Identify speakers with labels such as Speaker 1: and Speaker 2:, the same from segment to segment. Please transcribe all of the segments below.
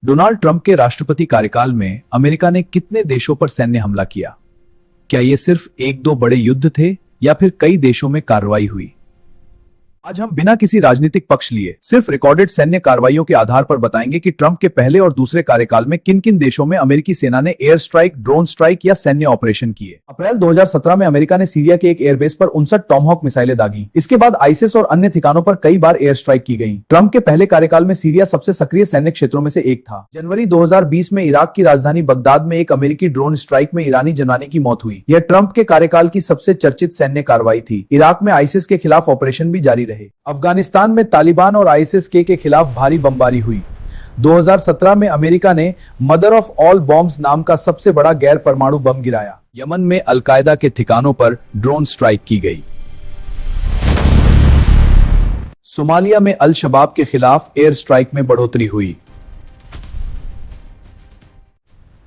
Speaker 1: Donald Trump के राष्ट्रपति कार्यकाल में अमेरिका ने कितने देशों पर सैन्य हमला किया? क्या ये सिर्फ एक दो बड़े युद्ध थे या फिर कई देशों में कार्रवाई हुई? आज हम बिना किसी राजनीतिक पक्ष लिए सिर्फ रिकॉर्डेड सैन्य कार्रवाइयों के आधार पर बताएंगे कि ट्रंप के पहले और दूसरे कार्यकाल में किन किन देशों में अमेरिकी सेना ने एयर स्ट्राइक, ड्रोन स्ट्राइक या सैन्य ऑपरेशन किए। अप्रैल 2017 में अमेरिका ने सीरिया के एक एयरबेस पर 59 टॉमहॉक मिसाइलें दागी। इसके बाद आईसिस और अन्य ठिकानों पर कई बार एयर स्ट्राइक की गई। ट्रंप के पहले कार्यकाल में सीरिया सबसे सक्रिय सैन्य क्षेत्रों में से एक था। जनवरी 2020 में इराक की राजधानी बगदाद में एक अमेरिकी ड्रोन स्ट्राइक में ईरानी जवान की मौत हुई। यह ट्रंप के कार्यकाल की सबसे चर्चित सैन्य कार्रवाई थी। इराक में आईसिस के खिलाफ ऑपरेशन भी जारी रहे। अफगानिस्तान में तालिबान और आईसिस के खिलाफ भारी बमबारी हुई। 2017 में अमेरिका ने मदर ऑफ ऑल बॉम्ब्स नाम का सबसे बड़ा गैर परमाणु बम गिराया। यमन में अलकायदा के ठिकानों पर ड्रोन स्ट्राइक की गई। सोमालिया में अल शबाब के खिलाफ एयर स्ट्राइक में बढ़ोतरी हुई।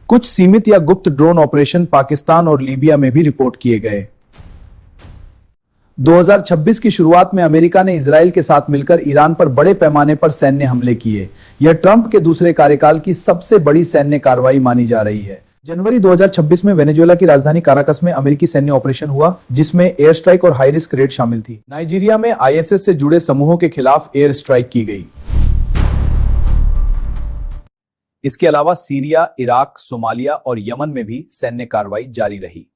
Speaker 1: कुछ सीमित या गुप्त ड्रोन ऑपरेशन पाकिस्तान और लीबिया में भी रिपोर्ट किए गए। 2026 की शुरुआत में अमेरिका ने इजराइल के साथ मिलकर ईरान पर बड़े पैमाने पर सैन्य हमले किए। यह ट्रंप के दूसरे कार्यकाल की सबसे बड़ी सैन्य कार्रवाई मानी जा रही है। जनवरी 2026 में वेनेजुएला की राजधानी काराकस में अमेरिकी सैन्य ऑपरेशन हुआ, जिसमें एयर स्ट्राइक और हाई रिस्क रेड शामिल थी। नाइजीरिया में आईएसएस से जुड़े समूहों के खिलाफ एयर स्ट्राइक की गई। इसके अलावा सीरिया, इराक, सोमालिया और यमन में भी सैन्य कार्रवाई जारी रही।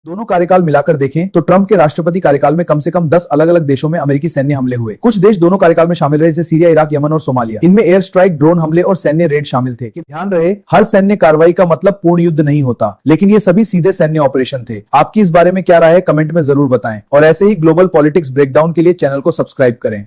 Speaker 1: दोनों कार्यकाल मिलाकर देखें तो ट्रंप के राष्ट्रपति कार्यकाल में कम से कम 10 अलग अलग देशों में अमेरिकी सैन्य हमले हुए। कुछ देश दोनों कार्यकाल में शामिल रहे, जैसे सीरिया, इराक, यमन और सोमालिया। इनमें एयर स्ट्राइक, ड्रोन हमले और सैन्य रेड शामिल थे। ध्यान रहे, हर सैन्य कार्रवाई का मतलब पूर्ण युद्ध नहीं होता, लेकिन ये सभी सीधे सैन्य ऑपरेशन थे। आपकी इस बारे में क्या राय है, कमेंट में जरूर बताएं और ऐसे ही ग्लोबल पॉलिटिक्स ब्रेकडाउन के लिए चैनल को सब्सक्राइब करें।